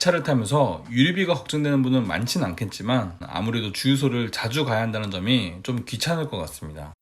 차를 타면서 유류비가 걱정되는 분은 많진 않겠지만 아무래도 주유소를 자주 가야 한다는 점이 좀 귀찮을 것 같습니다.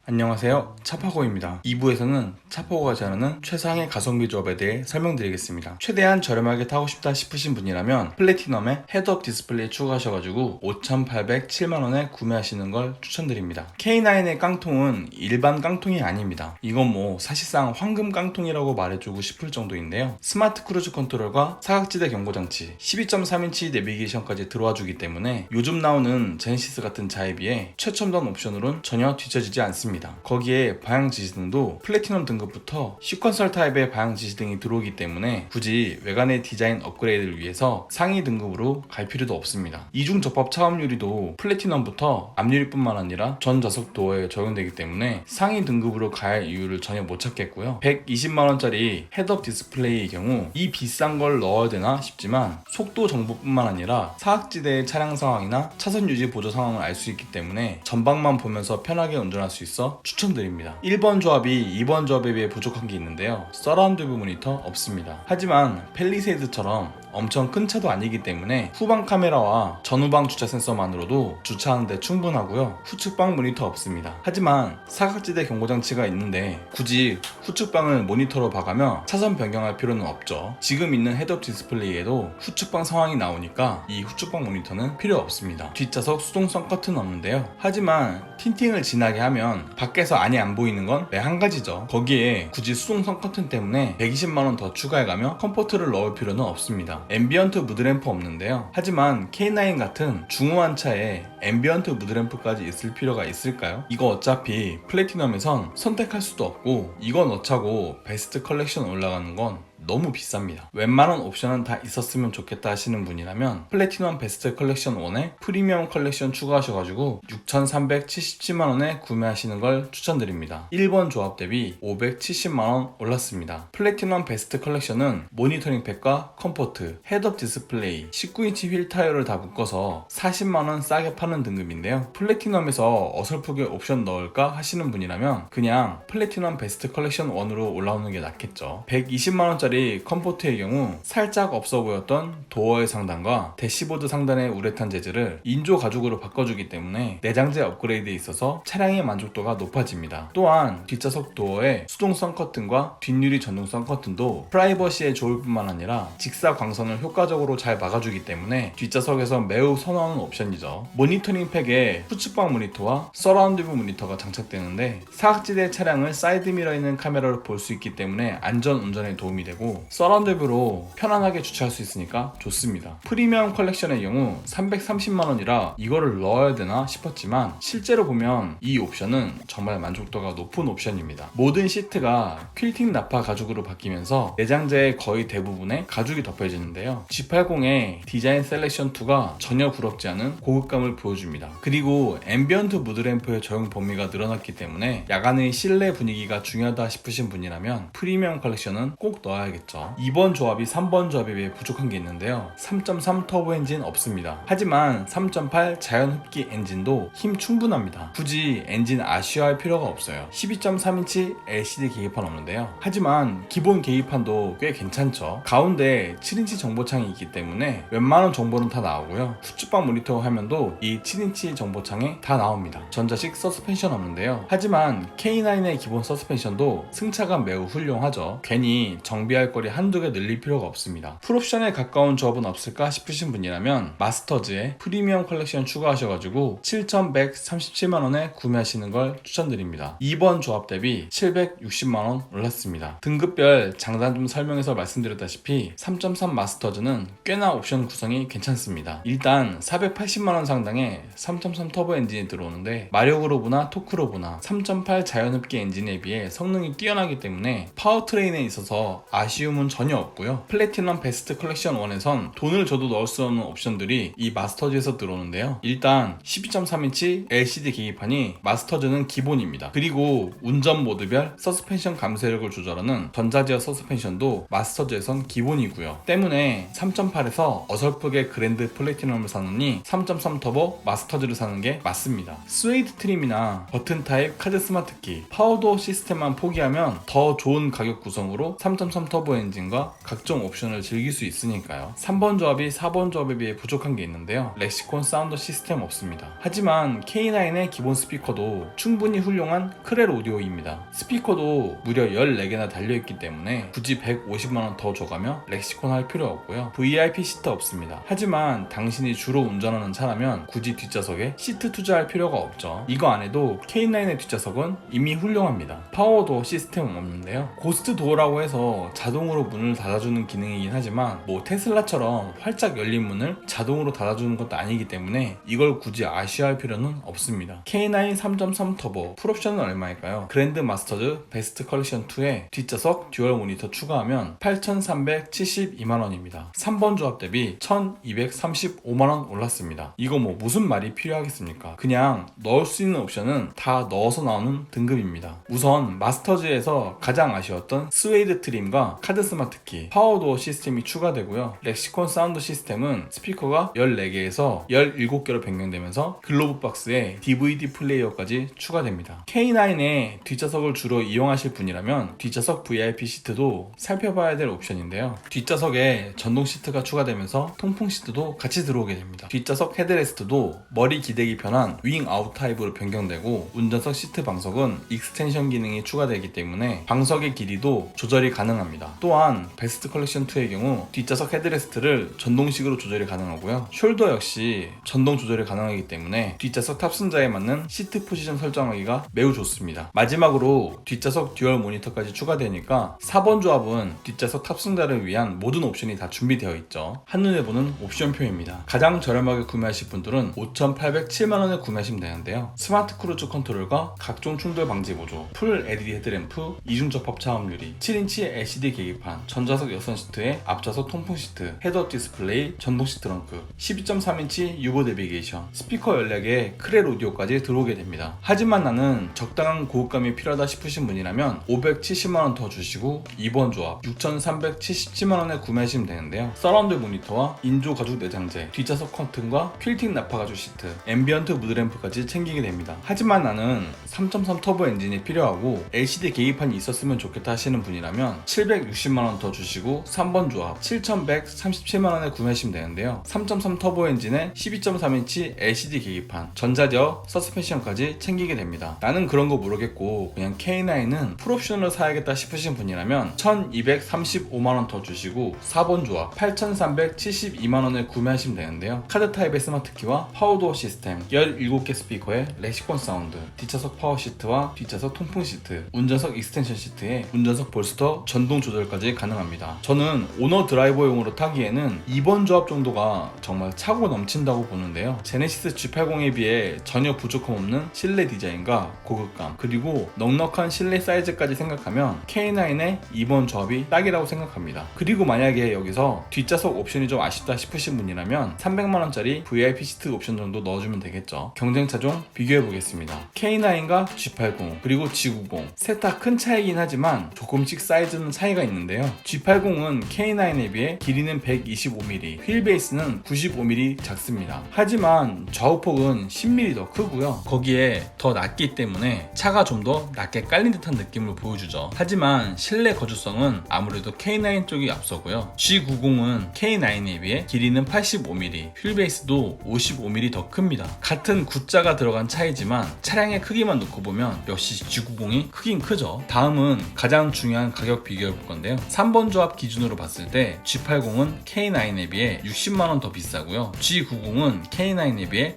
안녕하세요, 차파고입니다. 2부에서는 차파고가 제안하는 최상의 가성비 조합에 대해 설명드리겠습니다. 최대한 저렴하게 타고 싶다 싶으신 분이라면 플래티넘에 헤드업 디스플레이 추가하셔가지고 5,807만원에 구매하시는 걸 추천드립니다. K9의 깡통은 일반 깡통이 아닙니다. 이건 사실상 황금 깡통이라고 말해주고 싶을 정도인데요. 스마트 크루즈 컨트롤과 사각지대 경고장치, 12.3인치 내비게이션까지 들어와 주기 때문에 요즘 나오는 제네시스 같은 차에 비해 최첨단 옵션으로는 전혀 뒤처지지 않습니다. 거기에 방향 지시등도 플래티넘 등급부터 시퀀설 타입의 방향 지시등이 들어오기 때문에 굳이 외관의 디자인 업그레이드를 위해서 상위 등급으로 갈 필요도 없습니다. 이중 접합 차음 유리도 플래티넘부터 앞유리뿐만 아니라 전 좌석 도어에 적용되기 때문에 상위 등급으로 갈 이유를 전혀 못 찾겠고요. 120만원짜리 헤드업 디스플레이의 경우 이 비싼 걸 넣어야 되나 싶지만 속도 정보뿐만 아니라 사각지대의 차량 상황이나 차선 유지 보조 상황을 알 수 있기 때문에 전방만 보면서 편하게 운전할 수 있어 추천드립니다. 1번 조합이 2번 조합에 비해 부족한 게 있는데요. 서라운드 뷰 모니터 없습니다. 하지만 펠리세이드처럼 엄청 큰 차도 아니기 때문에 후방 카메라와 전후방 주차 센서만으로도 주차하는데 충분하고요. 후측방 모니터 없습니다. 하지만 사각지대 경고장치가 있는데 굳이 후측방을 모니터로 봐가며 차선 변경할 필요는 없죠. 지금 있는 헤드업 디스플레이에도 후측방 상황이 나오니까 이 후측방 모니터는 필요 없습니다. 뒷좌석 수동성 커튼은 없는데요. 하지만 틴팅을 진하게 하면 밖에서 안이 안 보이는 건 한 가지죠. 거기에 굳이 수동성 커튼 때문에 120만원 더 추가해가며 컴포트를 넣을 필요는 없습니다. 앰비언트 무드램프 없는데요. 하지만 K9 같은 중후한 차에 앰비언트 무드램프까지 있을 필요가 있을까요? 이거 어차피 플래티넘에선 선택할 수도 없고 이거 넣자고 베스트 컬렉션 올라가는 건 너무 비쌉니다. 웬만한 옵션은 다 있었으면 좋겠다 하시는 분이라면 플래티넘 베스트 컬렉션 1에 프리미엄 컬렉션 추가하셔가지고 6,377만원에 구매하시는 걸 추천드립니다. 1번 조합 대비 570만원 올랐습니다. 플래티넘 베스트 컬렉션은 모니터링 팩과 컴포트, 헤드업 디스플레이, 19인치 휠 타이어를 다 묶어서 40만원 싸게 파는 등급인데요. 플래티넘에서 어설프게 옵션 넣을까 하시는 분이라면 그냥 플래티넘 베스트 컬렉션 1으로 올라오는 게 낫겠죠. 120만원짜리 컴포트의 경우 살짝 없어 보였던 도어의 상단과 대시보드 상단의 우레탄 재질을 인조 가죽으로 바꿔주기 때문에 내장재 업그레이드에 있어서 차량의 만족도가 높아집니다. 또한 뒷좌석 도어의 수동성 커튼과 뒷유리 전동성 커튼도 프라이버시에 좋을 뿐만 아니라 직사 광선을 효과적으로 잘 막아주기 때문에 뒷좌석에서 매우 선호하는 옵션이죠. 모니터링 팩에 후측방 모니터와 서라운드 뷰 모니터가 장착되는데 사각지대 차량을 사이드미러 있는 카메라로 볼 수 있기 때문에 안전 운전에 도움이 되고 서라운드 뷰로 편안하게 주차할 수 있으니까 좋습니다. 프리미엄 컬렉션의 경우 330만원이라 이거를 넣어야 되나 싶었지만 실제로 보면 이 옵션은 정말 만족도가 높은 옵션입니다. 모든 시트가 퀼팅 나파 가죽으로 바뀌면서 내장재의 거의 대부분에 가죽이 덮여지는데요. G80의 디자인 셀렉션 2가 전혀 부럽지 않은 고급감을 보여줍니다. 그리고 앰비언트 무드램프의 적용 범위가 늘어났기 때문에 야간의 실내 분위기가 중요하다 싶으신 분이라면 프리미엄 컬렉션은 꼭 넣어야겠죠. 2번 조합이 3번 조합에 비해 부족한 게 있는데요. 3.3 터보 엔진 없습니다. 하지만 3.8 자연 흡기 엔진도 힘 충분합니다. 굳이 엔진 아쉬워할 필요가 없어요. 12.3인치 LCD 계기판 없는데요. 하지만 기본 계기판도 꽤 괜찮죠. 가운데 7인치 정보창이 있기 때문에 웬만한 정보는 다 나오고요. 후측방 모니터 화면도 이 7인치 정보창에 다 나옵니다. 전자식 서스펜션 없는데요. 하지만 K9의 기본 서스펜션도 승차감 매우 훌륭하죠. 괜히 정비할 거리 한두 개 늘릴 필요가 없습니다. 풀옵션에 가까운 조합은 없을까 싶으신 분이라면 마스터즈에 프리미엄 컬렉션 추가하셔가지고 7,137만원에 구매하시는 걸 추천드립니다. 2번 조합 대비 760만원 올랐습니다. 등급별 장단점 설명에서 말씀드렸다시피 3.3 마스터즈는 꽤나 옵션 구성이 괜찮습니다. 일단 480만원 상당의 3.3 터보 엔진이 들어오는데 마력으로 보나 토크로 보나 3.8 자연흡기 엔진에 비해 성능이 뛰어나기 때문에 파워트레인에 있어서 아쉬움은 전혀 없고요. 플래티넘 베스트 컬렉션 1에선 돈을 줘도 넣을 수 없는 옵션들이 이 마스터즈에서 들어오는데요. 일단 12.3인치 LCD 계기판이 마스터즈는 기본입니다. 그리고 운전 모드별 서스펜션 감쇄력을 조절하는 전자제어 서스펜션도 마스터즈에선 기본이고요. 때문에 3.8에서 어설프게 그랜드 플래티넘을 사느니 3.3 터보 마스터즈를 사는 게 맞습니다. 스웨이드 트림이나 버튼 타입 카드 스마트키, 파워도어 시스템만 포기하면 더 좋은 가격 구성으로 3.3 터보 엔진과 각종 옵션을 즐길 수 있으니까요. 3번 조합이 4번 조합에 비해 부족한 게 있는데요. 렉시콘 사운드 시스템 없습니다. 하지만 K9의 기본 스피커도 충분히 훌륭한 크렐 오디오입니다. 스피커도 무려 14개나 달려있기 때문에 굳이 150만원 더 줘가며 렉시콘 할 필요 없고요. VIP 시트 없습니다. 하지만 당신이 주로 운전하는 차라면 굳이 뒷좌석에 시트 투자할 필요가 없죠. 이거 안 해도 K9의 뒷좌석은 이미 훌륭합니다. 파워도어 시스템은 없는데요. 고스트 도어라고 해서 자동으로 문을 닫아주는 기능이긴 하지만 뭐 테슬라처럼 활짝 열린 문을 자동으로 닫아주는 것도 아니기 때문에 이걸 굳이 아쉬워할 필요는 없습니다. K9 3.3 터보 풀옵션은 얼마일까요? 그랜드 마스터즈 베스트 컬렉션 2에 뒷좌석 듀얼 모니터 추가하면 8,372만원입니다. 3번 조합 대비 1,235만원 올랐습니다. 이거 뭐 무슨 말이 필요하겠습니까? 그냥 넣을 수 있는 옵션은 다 넣어서 나오는 등급입니다. 우선 마스터즈에서 가장 아쉬웠던 스웨이드 트림과 카드 스마트키, 파워도어 시스템이 추가되고요. 렉시콘 사운드 시스템은 스피커가 14개에서 17개로 변경되면서 글로브 박스에 DVD 플레이어까지 추가됩니다. K9의 뒷좌석을 주로 이용하실 분이라면 뒷좌석 VIP 시트도 살펴봐야 될 옵션인데요. 뒷좌석에 전동 시트가 추가되면서 통풍 시트도 같이 들어오게 됩니다. 뒷좌석 헤드레스트도 머리 기대기 편한 윙 아웃 타입으로 변경되고 운전석 시트 방석은 익스텐션 기능이 추가되기 때문에 방석의 길이도 조절이 가능합니다. 또한 베스트 컬렉션 2의 경우 뒷좌석 헤드레스트를 전동식으로 조절이 가능하고요. 숄더 역시 전동 조절이 가능하기 때문에 뒷좌석 탑승자에 맞는 시트 포지션 설정하기가 매우 좋습니다. 마지막으로 뒷좌석 듀얼 모니터까지 추가되니까 4번 조합은 뒷좌석 탑승자를 위한 모든 옵션이 다 준비되어 있죠. 한눈에 보는 옵션표입니다. 가장 저렴하게 구매하실 분들은 5,807만원에 구매하시면 되는데요. 스마트 크루즈 컨트롤과 각종 충돌 방지 보조, 풀 LED 헤드램프, 이중 접합 차음 유리, 7인치 LCD 계기판, 전좌석 여선 시트에 앞좌석 통풍 시트, 헤드업 디스플레이, 전동식 트렁크, 12.3인치 유보 내비게이션, 스피커 14개, 크렐 오디오까지 들어오게 됩니다. 하지만 나는 적당한 고급감이 필요하다 싶으신 분이라면 570만원 더 주시고 2번 조합 6,377만원에 구매하시면 되는데요. 서라운드 모니터와 인조 가죽 내장재, 뒷좌석 커튼과 퀼팅 나파 가죽 시트, 앰비언트 무드램프까지 챙기게 됩니다. 하지만 나는 3.3 터보 엔진이 필요하고 LCD 계기판이 있었으면 좋겠다 하시는 분이라면 760만원 더 주시고 3번 조합 7,137만원에 구매하시면 되는데요. 3.3 터보 엔진에 12.3인치 LCD 계기판, 전자제어 서스펜션까지 챙기게 됩니다. 나는 그런 거 모르겠고 그냥 K9은 풀옵션을 사야겠다 싶으신 분이라면 1,235만원 더 주시고 4번 조합 8,372만원에 구매하시면 되는데요. 카드 타입의 스마트키와 파워도어 시스템, 17개 스피커에 렉시콘 사운드, 뒷좌석 파워 시트와 뒷좌석 통풍 시트, 운전석 익스텐션 시트에 운전석 볼스터 전동 조절까지 가능합니다. 저는 오너 드라이버용으로 타기에는 2번 조합 정도가 정말 차고 넘친다고 보는데요. 제네시스 G80에 비해 전혀 부족함 없는 실내 디자인과 고급감, 그리고 넉넉한 실내 사이즈까지 생각하면 K9의 2번 조합이 딱이라고 생각합니다. 그리고 만약에 여기서 뒷좌석 옵션이 좀 아쉽다 싶으신 분이라면 300만원짜리 VIP 시트 옵션 정도 넣어주면 되겠죠. 경쟁차 좀 비교해보겠습니다. K9과 G80 그리고 G90 셋 다 큰 차이긴 하지만 조금씩 사이즈는 차이가 있는데요. G80은 K9에 비해 길이는 125mm, 휠 베이스는 95mm 작습니다. 하지만 좌우폭은 10mm 더 크고요. 거기에 더 낮기 때문에 차가 좀 더 낮게 깔린 듯한 느낌을 보여주죠. 하지만 실내 거주성은 아무래도 K9 쪽이 앞서고요. G90은 K9에 비해 길이는 85mm, 휠 베이스도 55mm 더 큽니다. 같은 구자가 들어간 차이지만 차량의 크기만 놓고 보면 역시 G90이 크긴 크죠. 다음은 가장 중요한 가격 비교해 볼 건데요. 3번 조합 기준으로 봤을 때 G80은 K9에 비해 60만원 더 비싸고요. G90은 K9에 비해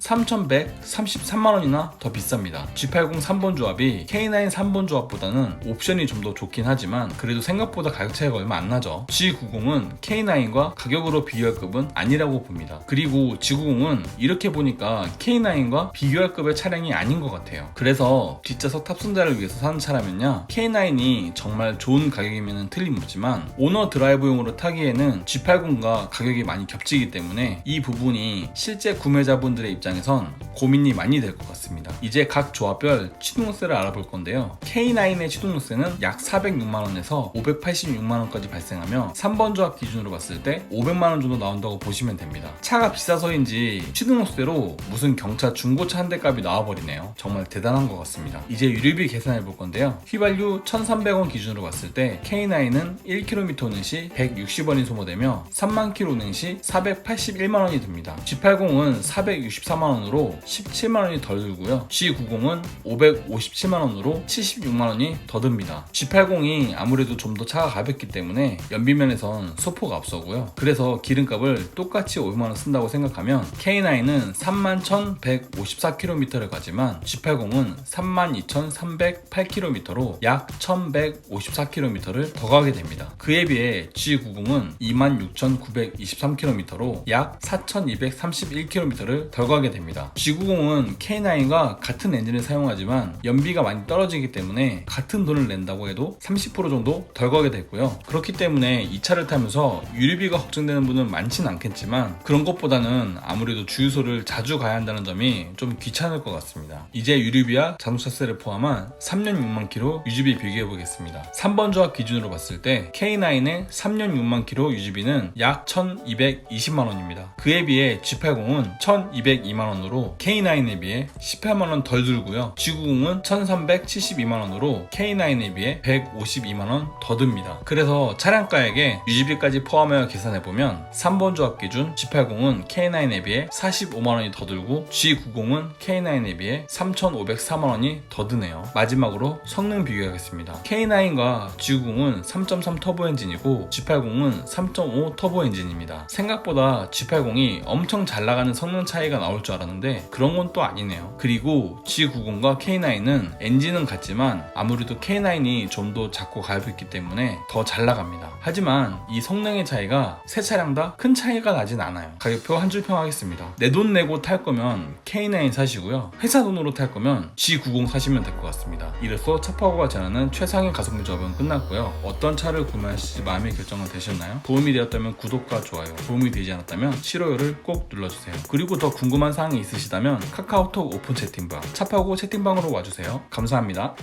3,133만원이나 더 비쌉니다. G80 3번 조합이 K9 3번 조합보다는 옵션이 좀 더 좋긴 하지만 그래도 생각보다 가격 차이가 얼마 안 나죠. G90은 K9과 가격으로 비교할 급은 아니라고 봅니다. 그리고 G90은 이렇게 보니까 K9과 비교할 급의 차량이 아닌 것 같아요. 그래서 뒷좌석 탑승자를 위해서 사는 차라면요, K9이 정말 좋은 가격이면 틀린 틀림없지만 오너 드라이브용으로 타기에는 G80과 가격이 많이 겹치기 때문에 이 부분이 실제 구매자분들의 입장에선 고민이 많이 될 것 같습니다. 이제 각 조합별 취등록세를 알아볼 건데요. K9의 취등록세는 약 406만원에서 586만원까지 발생하며 3번 조합 기준으로 봤을 때 500만원 정도 나온다고 보시면 됩니다. 차가 비싸서인지 취등록세로 무슨 경차 중고차 한 대 값이 나와버리네요. 정말 대단한 것 같습니다. 이제 유류비 계산해 볼 건데요. 휘발유 1,300원 기준으로 봤을 때 K9은 1km 운행 시 160원이 소모되며 3만 km 운행 시 481만원이 듭니다. G80은 464만원으로 17만원이 덜 들고요. G90은 557만원으로 76만원이 더 듭니다. G80이 아무래도 좀 더 차가 가볍기 때문에 연비면에선 소포가 앞서고요. 그래서 기름값을 똑같이 500만원 쓴다고 생각하면 K9은 31,154km를 가지만 G80은 32,308km로 약 1,154km를 더 가게 됩니다. 그에 비해 G90은 26,923km로 약 4,231km를 덜 가게 됩니다. G90은 K9과 같은 엔진을 사용하지만 연비가 많이 떨어지기 때문에 같은 돈을 낸다고 해도 30% 정도 덜 가게 됐고요. 그렇기 때문에 이 차를 타면서 유류비가 걱정되는 분은 많진 않겠지만 그런 것보다는 아무래도 주유소를 자주 가야 한다는 점이 좀 귀찮을 것 같습니다. 이제 유류비와 자동차세를 포함한 3년 6만 km 유지비 비교해 보겠습니다. 3번 조합 기준으로 봤을 때 K9의 3년 6만 km 유지비는 약 1,220만원입니다. 그에 비해 G80은 1,202만원으로 K9에 비해 18만원 덜 들고요. G90은 1,372만원으로 K9에 비해 152만원 더 듭니다. 그래서 차량가액에 유지비까지 포함하여 계산해보면 3번 조합 기준 G80은 K9에 비해 45만원이 더 들고 G90은 K9에 비해 3,504만원이 더 드네요. 마지막으로 성능 비교하겠습니다. K9과 G90은 3.3 터보 엔진이고 G80은 3.5 터보 엔진입니다. 생각보다 G80이 엄청 잘 나가는 성능 차이가 나올 줄 알았는데 그런 건 또 아니네요. 그리고 G90과 K9은 엔진은 같지만 아무래도 K9이 좀 더 작고 가볍기 때문에 더 잘 나갑니다. 하지만 이 성능의 차이가 세 차량 다 큰 차이가 나진 않아요. 가격표 한 줄 평하겠습니다. 내 돈 내고 탈 거면 K9 사시고요. 회사 돈으로 탈 거면 G90 사시면 될 것 같습니다. 이로써 차파고가 전하는 최상의 가성비 조합은 끝났고요. 어떤 차를 구매하실지 마음의 결정은 되셨나요? 도움이 되었다면 구독과 좋아요, 도움이 되지 않았다면 싫어요를 꼭 눌러주세요. 그리고 더 궁금한 사항이 있으시다면 카카오톡 오픈 채팅방, 차파고 채팅방으로 와주세요. 감사합니다.